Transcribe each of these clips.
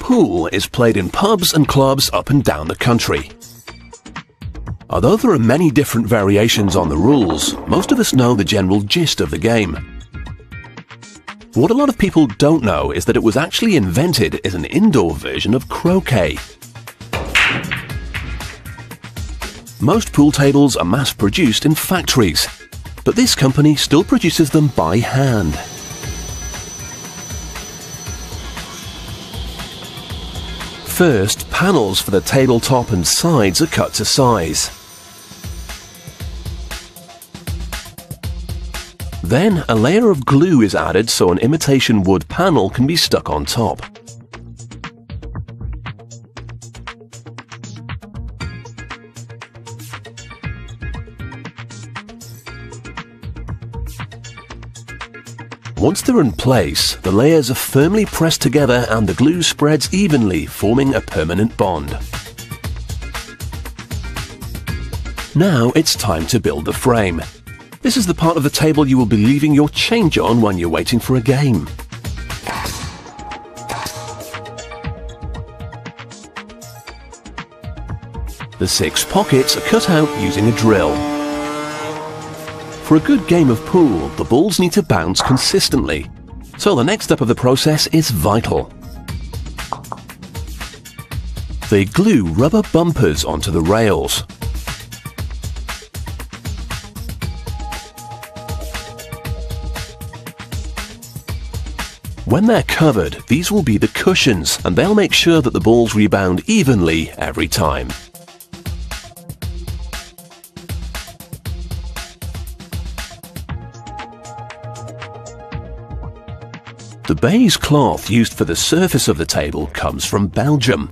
Pool is played in pubs and clubs up and down the country. Although there are many different variations on the rules, most of us know the general gist of the game. What a lot of people don't know is that it was actually invented as an indoor version of croquet. Most pool tables are mass-produced in factories, but this company still produces them by hand. First, panels for the tabletop and sides are cut to size. Then, a layer of glue is added so an imitation wood panel can be stuck on top. Once they're in place, the layers are firmly pressed together and the glue spreads evenly, forming a permanent bond. Now it's time to build the frame. This is the part of the table you will be leaving your change on when you're waiting for a game. The 6 pockets are cut out using a drill. For a good game of pool, the balls need to bounce consistently, so the next step of the process is vital. They glue rubber bumpers onto the rails. When they're covered, these will be the cushions, and they'll make sure that the balls rebound evenly every time. The baize cloth used for the surface of the table comes from Belgium.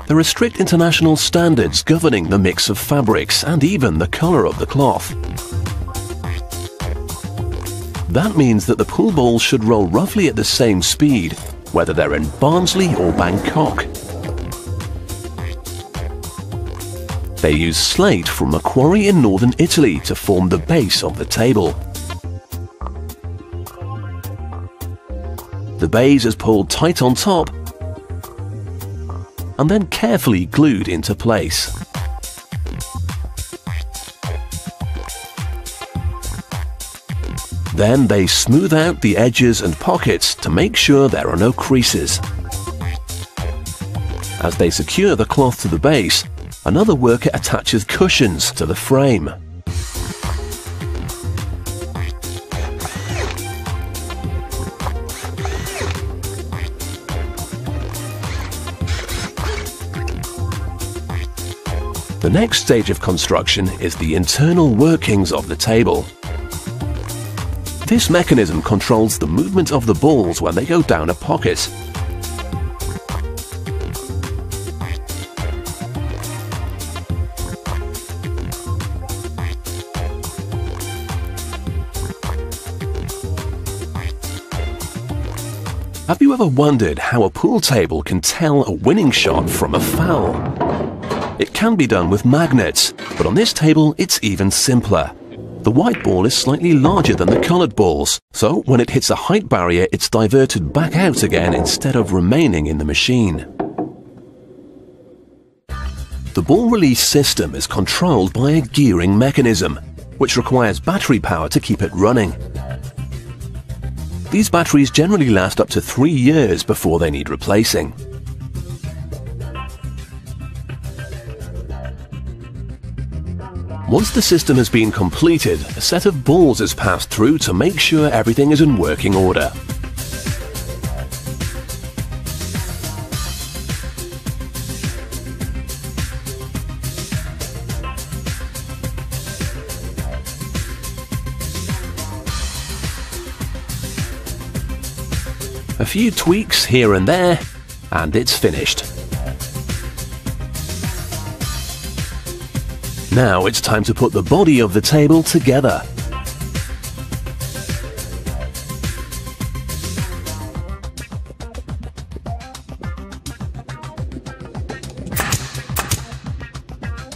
There are strict international standards governing the mix of fabrics and even the colour of the cloth. That means that the pool balls should roll roughly at the same speed, whether they're in Barnsley or Bangkok. They use slate from a quarry in northern Italy to form the base of the table. The baize is pulled tight on top and then carefully glued into place. Then they smooth out the edges and pockets to make sure there are no creases. As they secure the cloth to the base, another worker attaches cushions to the frame. The next stage of construction is the internal workings of the table. This mechanism controls the movement of the balls when they go down a pocket. Have you ever wondered how a pool table can tell a winning shot from a foul? It can be done with magnets, but on this table it's even simpler. The white ball is slightly larger than the coloured balls, so when it hits a height barrier it's diverted back out again instead of remaining in the machine. The ball release system is controlled by a gearing mechanism, which requires battery power to keep it running. These batteries generally last up to 3 years before they need replacing. Once the system has been completed, a set of balls is passed through to make sure everything is in working order. A few tweaks here and there, and it's finished. Now it's time to put the body of the table together.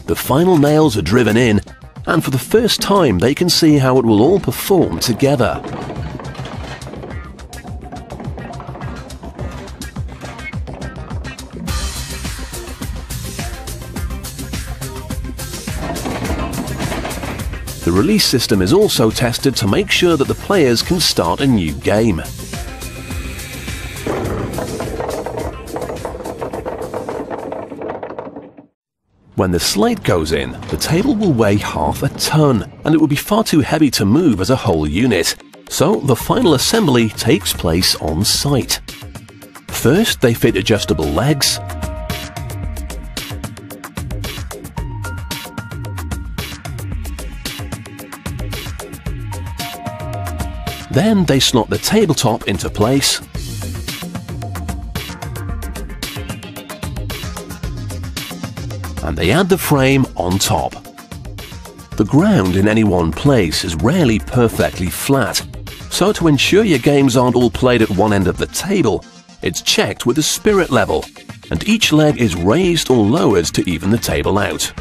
The final nails are driven in, and for the first time they can see how it will all perform together. The release system is also tested to make sure that the players can start a new game. When the slate goes in, the table will weigh half a ton, and it would be far too heavy to move as a whole unit. So the final assembly takes place on site. First, they fit adjustable legs. Then they slot the tabletop into place. And they add the frame on top. The ground in any one place is rarely perfectly flat, so to ensure your games aren't all played at one end of the table, it's checked with the spirit level, and each leg is raised or lowered to even the table out.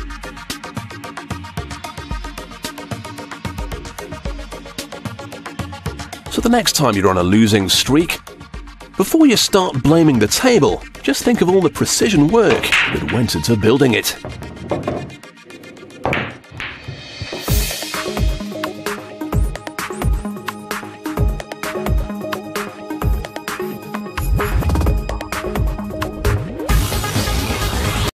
So the next time you're on a losing streak, before you start blaming the table, just think of all the precision work that went into building it.